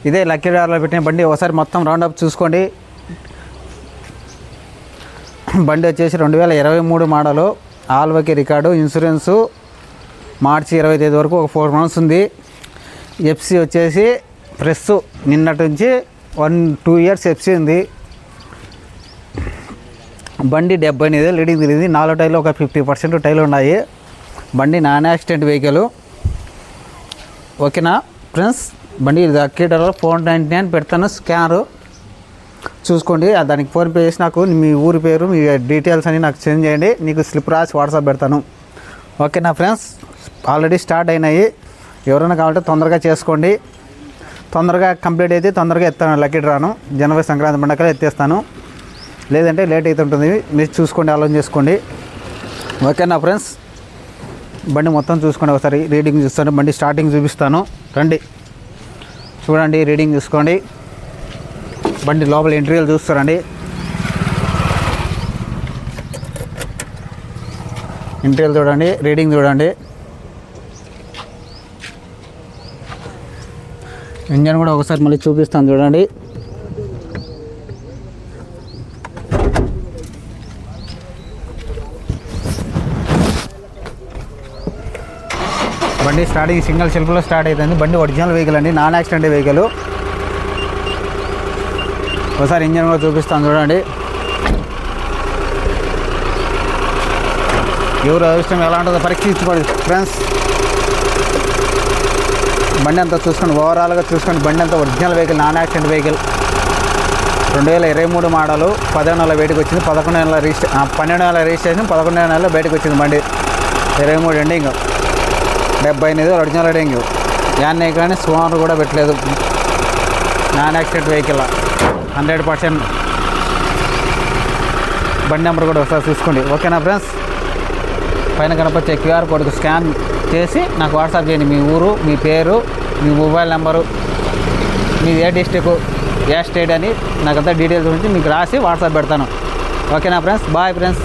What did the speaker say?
ఇదే లక్కీ డ్రాలో పెట్టిన బండి. ఒకసారి మొత్తం రౌండప్ చూసుకోండి. బండి వచ్చేసి 2023 model, all okay record, insurance మార్చి 25 వరకు ఒక 4 months ఉంది. ఎఫ్సి వచ్చేసి ప్రెస్ నిన్నటి నుంచి 1-2 years ఎఫ్సి ఉంది. బండి 78 లీడింగ్ తిరిగింది. 4 టైర్లు ఒక 50% టైర్లు ఉన్నాయి. బండి నాన్ యాక్సిడెంట్ వెహికల్. ఓకేనా ఫ్రెండ్స్, బండి లక్కీ డ్రాలో 499 పెడతాను. స్కానరు చూసుకోండి. దానికి ఫోన్పే చేసి నాకు మీ ఊరి పేరు, మీ డీటెయిల్స్ అని నాకు సెండ్ చేయండి. నీకు స్లిప్ రాసి వాట్సాప్ పెడతాను. ఓకేనా ఫ్రెండ్స్, ఆల్రెడీ స్టార్ట్ అయినాయి. ఎవరైనా కావాలంటే తొందరగా చేసుకోండి. తొందరగా కంప్లీట్ అయితే తొందరగా ఎత్తాను లక్కీ డ్రాను. జనవరి సంక్రాంతి పండగలు ఎత్తేస్తాను. లేదంటే లేట్ అవుతుంటుంది. మీరు చూసుకోండి, ఆలోచన చేసుకోండి. ఓకేనా ఫ్రెండ్స్, బండి మొత్తం చూసుకోండి. ఒకసారి రీడింగ్ చూస్తాను. బండి స్టార్టింగ్ చూపిస్తాను. రండి చూడండి, రీడింగ్ చూసుకోండి. బండి లోపల ఇంటీరియర్ చూస్తారండి. ఇంటీరియర్ చూడండి, రీడింగ్ చూడండి. ఇంజన్ కూడా ఒకసారి మళ్ళీ చూపిస్తాను చూడండి. బండి స్టార్టింగ్ సింగిల్ సెల్ఫ్లో స్టార్ట్ అవుతుంది. బండి ఒరిజినల్ వెహికల్ అండి, నాన్ యాక్సిడెంట్ వెహికల్. ఒకసారి ఇంజన్ కూడా చూపిస్తాను చూడండి. ఎవరు అదృష్టం ఎలా ఉంటుందో పరీక్షించుకోండి ఫ్రెండ్స్. బండి అంతా చూసుకోండి, ఓవరాల్గా చూసుకోండి. బండి అంతా original vehicle, non accident vehicle. 2023 model, 10వ నెల బయటకు వచ్చింది. 12వ నెల రిజిస్ట్రేషన్, 11వ నెలలో బయటకు వచ్చింది బండి. 23 ఎండింగ్, 78 ఒరిజినల్ రీడింగ్. యాన్నే కానీ సుమారు కూడా పెట్టలేదు. Non accident vehicle 100%. బండి నెంబర్ కూడా ఒకసారి చూసుకోండి. ఓకేనా ఫ్రెండ్స్, పైన కనపచ్చే QR కోడ్కి స్కాన్ చేసి నాకు వాట్సాప్ చేయండి. మీ ఊరు, మీ పేరు, మీ మొబైల్ నెంబరు, మీ ఏ డిస్ట్రిక్ట్, ఏ స్టేట్ అని నాకంతా డీటెయిల్స్ గురించి మీకు రాసి వాట్సాప్ పెడతాను. ఓకేనా ఫ్రెండ్స్, బాయ్ ఫ్రెండ్స్.